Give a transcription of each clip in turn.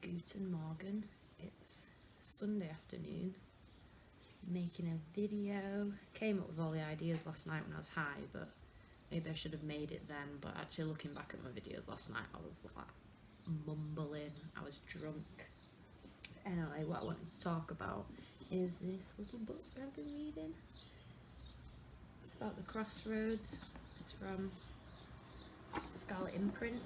Guten Morgen. It's Sunday afternoon. Making a video. Came up with all the ideas last night when I was high, but maybe I should have made it then. But actually, looking back at my videos last night, I was like mumbling. I was drunk. Anyway, what I wanted to talk about is this little book I've been reading. It's about the crossroads. It's from Scarlet Imprint.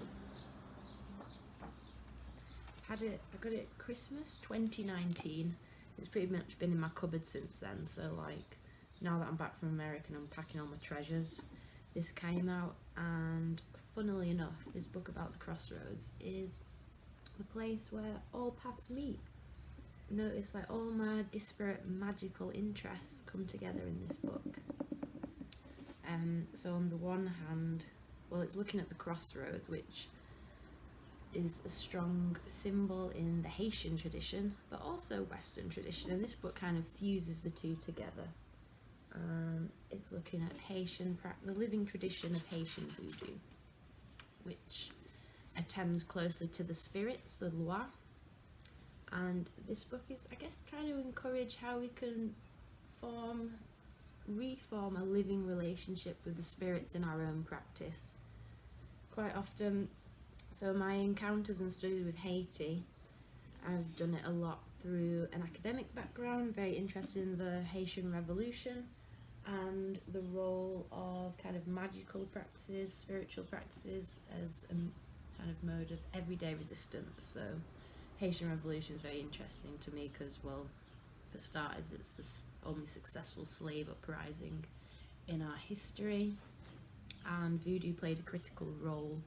I got it at Christmas 2019. It's pretty much been in my cupboard since then, so like now that I'm back from America and I'm packing all my treasures, this came out. And funnily enough, this book about the crossroads is the place where all paths meet. Notice like all my disparate magical interests come together in this book. So on the one hand, well, it's looking at the crossroads, which is a strong symbol in the Haitian tradition, but also Western tradition, and this book kind of fuses the two together. It's looking at the living tradition of Haitian Vodou, which attends closely to the spirits, the loi, and this book is, I guess, trying to encourage how we can reform a living relationship with the spirits in our own practice. Quite often, so my encounters and studies with Haiti, I've done it a lot through an academic background, very interested in the Haitian Revolution and the role of kind of magical practices, spiritual practices as a kind of mode of everyday resistance. So Haitian Revolution is very interesting to me because, well, for starters, it's the only successful slave uprising in our history, and Vodou played a critical role.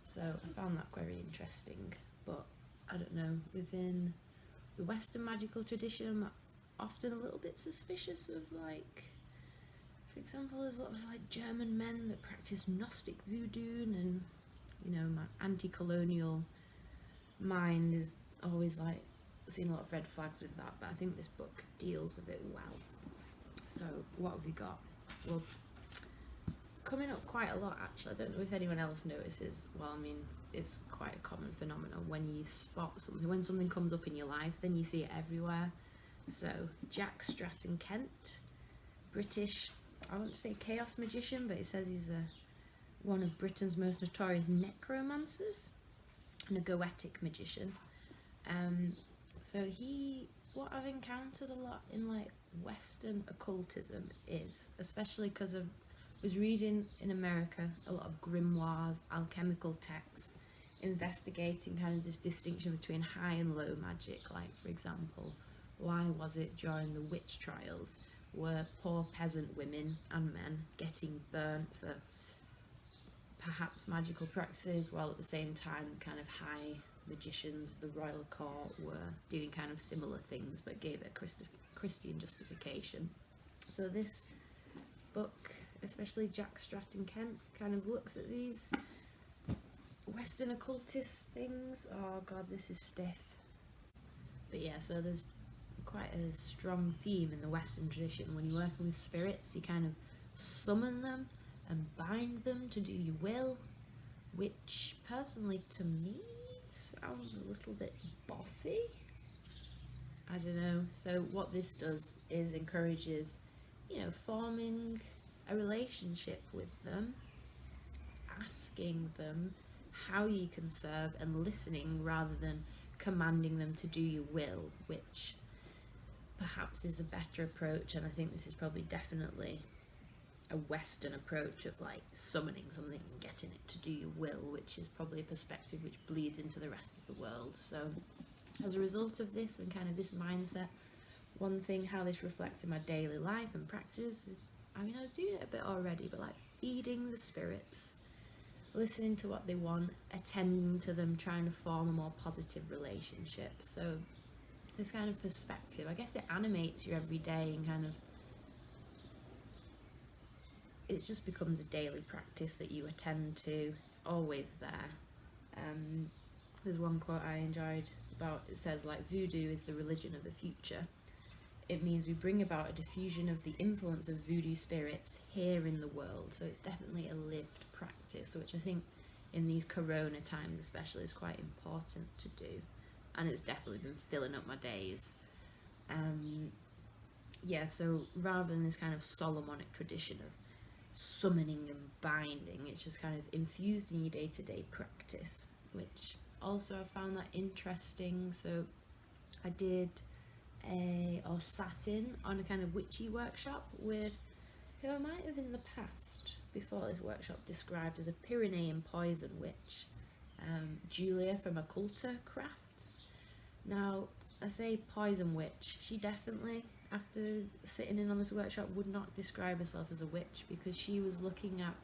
So I found that very interesting. But I don't know, within the Western magical tradition, I'm often a little bit suspicious of, like, for example, there's a lot of like German men that practice Gnostic voodoo, and you know, my anti-colonial mind is always like seeing a lot of red flags with that, but I think this book deals with it well. So what have we got? Well, coming up quite a lot actually. I don't know if anyone else notices. Well, I mean, it's quite a common phenomenon when you spot something, when something comes up in your life, then you see it everywhere. So Jack Stratton Kent, British, I won't say chaos magician, but it says he's one of Britain's most notorious necromancers and a goetic magician. So what I've encountered a lot in like Western occultism is, especially because I was reading in America a lot of grimoires, alchemical texts, investigating kind of this distinction between high and low magic. Like, for example, why was it during the witch trials were poor peasant women and men getting burnt for perhaps magical practices, while at the same time kind of high magicians of the royal court were doing kind of similar things but gave it a Christian justification. So this book, especially Jack Stratton Kent, kind of looks at these Western occultist things. Oh god, this is stiff. But yeah, so there's quite a strong theme in the Western tradition. When you're working with spirits, you kind of summon them and bind them to do your will, which personally to me sounds a little bit bossy. I don't know. So what this does is encourages, you know, forming a relationship with them, asking them how you can serve, and listening rather than commanding them to do your will, which perhaps is a better approach. And I think this is probably definitely a Western approach of like summoning something and getting it to do your will, which is probably a perspective which bleeds into the rest of the world. So as a result of this and kind of this mindset, one thing how this reflects in my daily life and practice is, I mean, I was doing it a bit already, but like feeding the spirits, listening to what they want, attending to them, trying to form a more positive relationship. So this kind of perspective, I guess it animates you every day, and kind of it just becomes a daily practice that you attend to. It's always there. There's one quote I enjoyed about, it says like, Vodou is the religion of the future. It means we bring about a diffusion of the influence of voodoo spirits here in the world. So it's definitely a lived practice, which I think in these corona times especially is quite important to do. and it's definitely been filling up my days. Yeah, so rather than this kind of Solomonic tradition of summoning and binding, it's just kind of infused in your day-to-day practice, which also I found that interesting. So I sat in on a kind of witchy workshop with who I might have in the past, before this workshop, described as a Pyrenean poison witch, Julia from Occulta Crafts. Now, I say poison witch, she definitely, after sitting in on this workshop, would not describe herself as a witch, because she was looking at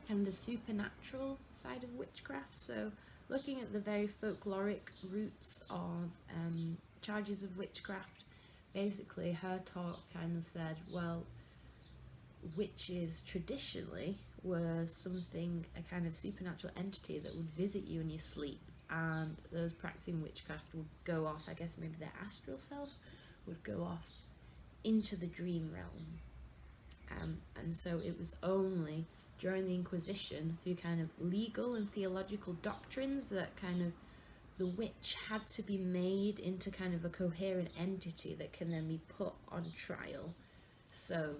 kind of the supernatural side of witchcraft, so looking at the very folkloric roots of charges of witchcraft. Basically, her talk kind of said, well, witches traditionally were something, a kind of supernatural entity that would visit you in your sleep, and those practicing witchcraft would go off, I guess maybe their astral self would go off into the dream realm. And so it was only during the Inquisition, through kind of legal and theological doctrines, that kind of the witch had to be made into kind of a coherent entity that can then be put on trial. So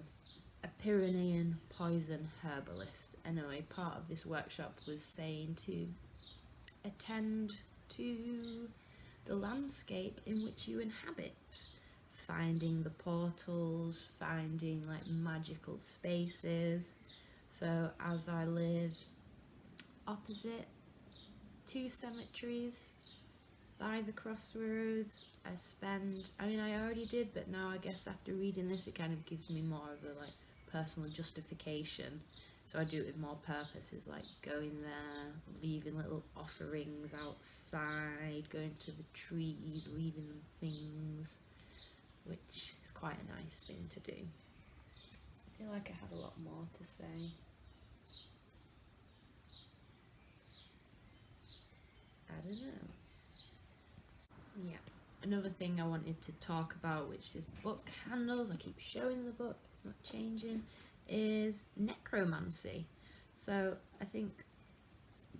a Pyrenean poison herbalist. Anyway, part of this workshop was saying to attend to the landscape in which you inhabit, finding the portals, finding like magical spaces. So as I live opposite two cemeteries by the crossroads, I already did, but now I guess after reading this it kind of gives me more of a like personal justification. So I do it with more purposes, like going there, leaving little offerings outside, going to the trees, leaving them things, which is quite a nice thing to do. I feel like I had a lot more to say. I don't know. Yeah. Another thing I wanted to talk about, which is book handles, I keep showing the book, not changing, is necromancy. So I think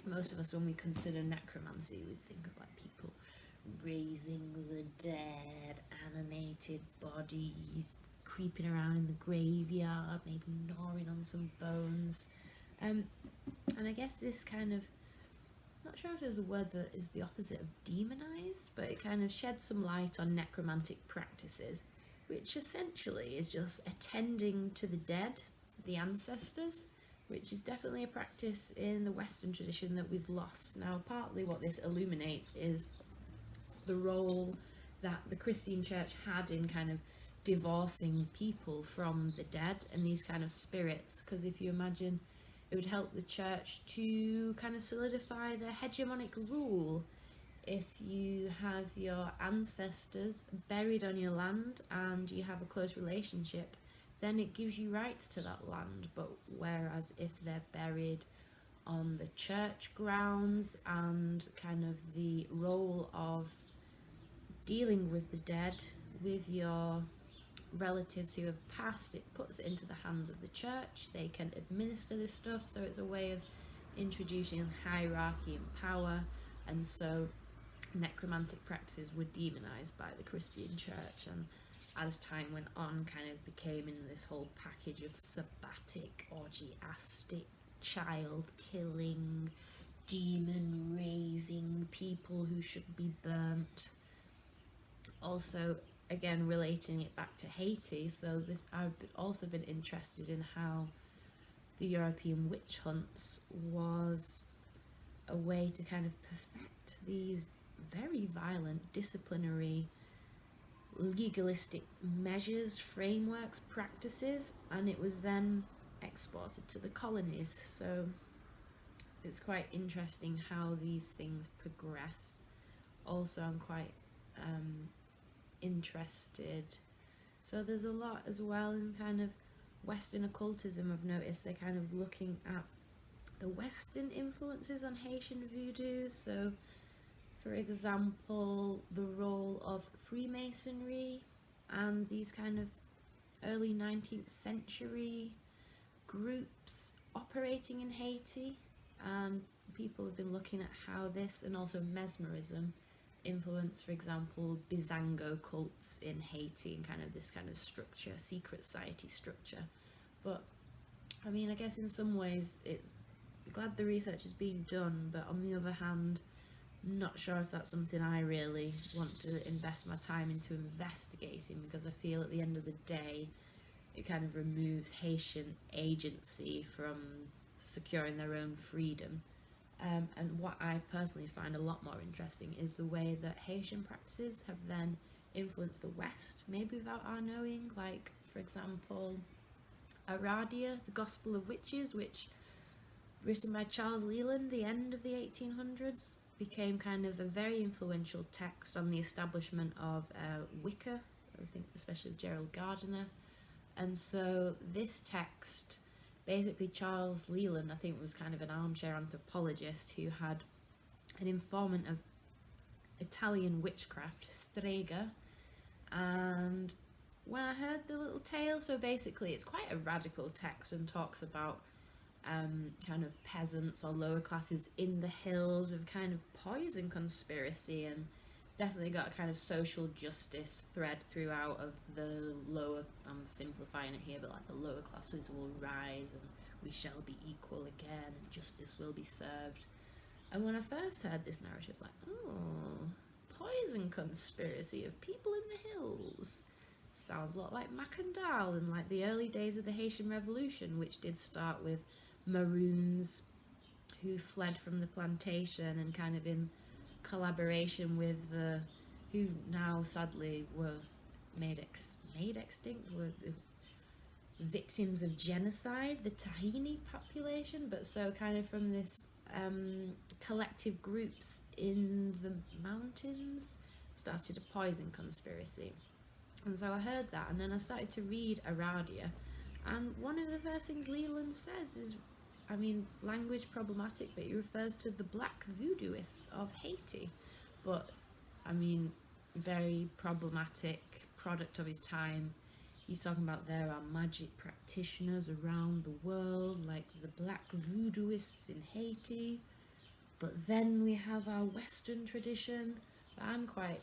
most of us, when we consider necromancy, we think of like people raising the dead, animated bodies, creeping around in the graveyard, maybe gnawing on some bones. And I guess this kind of, not sure if there's a word that is the opposite of demonized, but it kind of sheds some light on necromantic practices, which essentially is just attending to the dead, the ancestors, which is definitely a practice in the Western tradition that we've lost. Now, partly what this illuminates is the role that the Christian church had in kind of divorcing people from the dead and these kind of spirits, because if you imagine, it would help the church to kind of solidify their hegemonic rule. If you have your ancestors buried on your land and you have a close relationship, then it gives you rights to that land. But whereas if they're buried on the church grounds, and kind of the role of dealing with the dead with your relatives who have passed, it puts it into the hands of the church. They can administer this stuff, so it's a way of introducing hierarchy and power. And so necromantic practices were demonized by the Christian church, and as time went on kind of became in this whole package of sabbatic, orgiastic, child killing, demon raising, people who should be burnt. Also, again, relating it back to Haiti, so this, I've also been interested in how the European witch hunts was a way to kind of perfect these very violent disciplinary legalistic measures, frameworks, practices, and it was then exported to the colonies. So it's quite interesting how these things progress. Also, I'm quite interested, so there's a lot as well in kind of Western occultism. I've noticed they're kind of looking at the Western influences on Haitian voodoo. So for example, the role of Freemasonry and these kind of early 19th century groups operating in Haiti, and people have been looking at how this, and also mesmerism, influenced, for example, Bizango cults in Haiti and kind of this kind of structure, secret society structure. But I mean, I guess in some ways it's glad the research is being done, but on the other hand, not sure if that's something I really want to invest my time into investigating, because I feel at the end of the day it kind of removes Haitian agency from securing their own freedom. And what I personally find a lot more interesting is the way that Haitian practices have then influenced the West, maybe without our knowing. Like, for example, Aradia, the Gospel of Witches, which, written by Charles Leland, the end of the 1800s, became kind of a very influential text on the establishment of Wicca, I think especially with Gerald Gardner. And so this text, basically Charles Leland, I think, was kind of an armchair anthropologist who had an informant of Italian witchcraft, Strega, and when I heard the little tale, so basically it's quite a radical text and talks about kind of peasants or lower classes in the hills with kind of poison conspiracy, and definitely got a kind of social justice thread throughout of the lower, I'm simplifying it here, but like the lower classes will rise and we shall be equal again, justice will be served. And when I first heard this narrative, I was like, oh, poison conspiracy of people in the hills. Sounds a lot like Macandal and like the early days of the Haitian Revolution, which did start with Maroons who fled from the plantation and kind of in collaboration with the, who now sadly were made extinct, were victims of genocide, the Tahini population, but so kind of from this collective groups in the mountains started a poison conspiracy. And so I heard that, and then I started to read Aradia, and one of the first things Leland says is, I mean, language problematic, but he refers to the black voodooists of Haiti, but I mean, very problematic product of his time. He's talking about there are magic practitioners around the world, like the black voodooists in Haiti, but then we have our Western tradition. I'm quite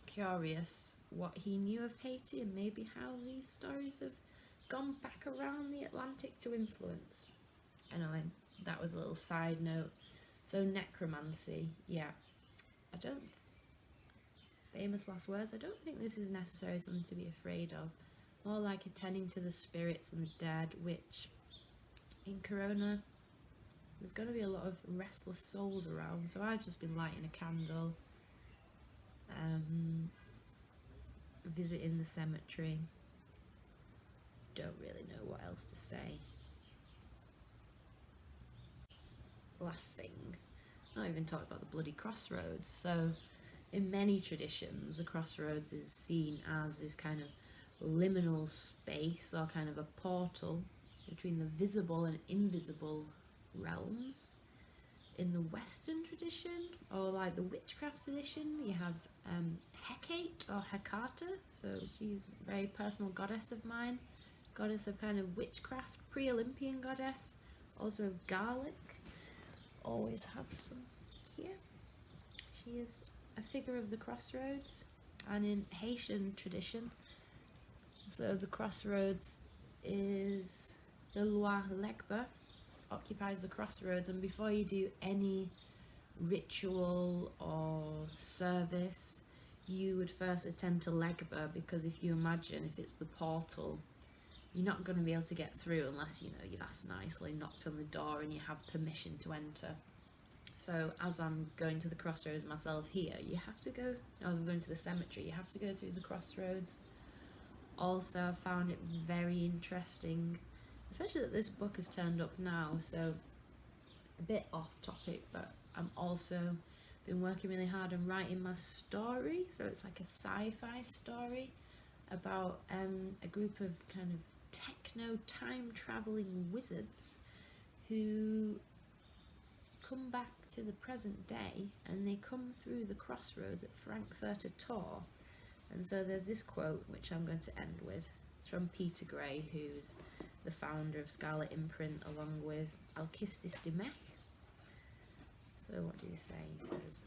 curious what he knew of Haiti and maybe how these stories have gone back around the Atlantic to influence. Anyway, that was a little side note. So necromancy, yeah, famous last words, I don't think this is necessarily something to be afraid of. More like attending to the spirits and the dead, which in Corona there's going to be a lot of restless souls around, so I've just been lighting a candle, visiting the cemetery. Don't really know what else to say. Last thing, not even talked about the bloody crossroads. So in many traditions, the crossroads is seen as this kind of liminal space or kind of a portal between the visible and invisible realms. In the Western tradition, or like the witchcraft tradition, you have Hecate or Hecate, so she's a very personal goddess of mine, goddess of kind of witchcraft, pre-Olympian goddess. Also garlic, always have some here. She is a figure of the crossroads. And in Haitian tradition, so the crossroads is the Loi Legba, occupies the crossroads, and before you do any ritual or service, you would first attend to Legba, because if you imagine, if it's the portal, you're not going to be able to get through unless, you know, you've asked nicely, knocked on the door and you have permission to enter. So as I'm going to the crossroads myself here, you have to go, as I'm going to the cemetery, you have to go through the crossroads. Also, I found it very interesting, especially that this book has turned up now, so a bit off topic, but I'm also been working really hard on writing my story, so it's like a sci-fi story about a group of kind of techno time traveling wizards who come back to the present day, and they come through the crossroads at Frankfurter Tor. And so there's this quote which I'm going to end with. It's from Peter Gray, who's the founder of Scarlet Imprint along with Alkistis de Mech. So what do you say? He says,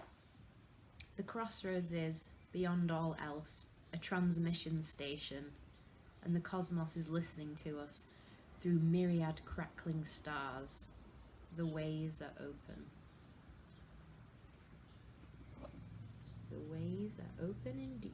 "The crossroads is, beyond all else, a transmission station, and the cosmos is listening to us through myriad crackling stars. The ways are open. The ways are open indeed.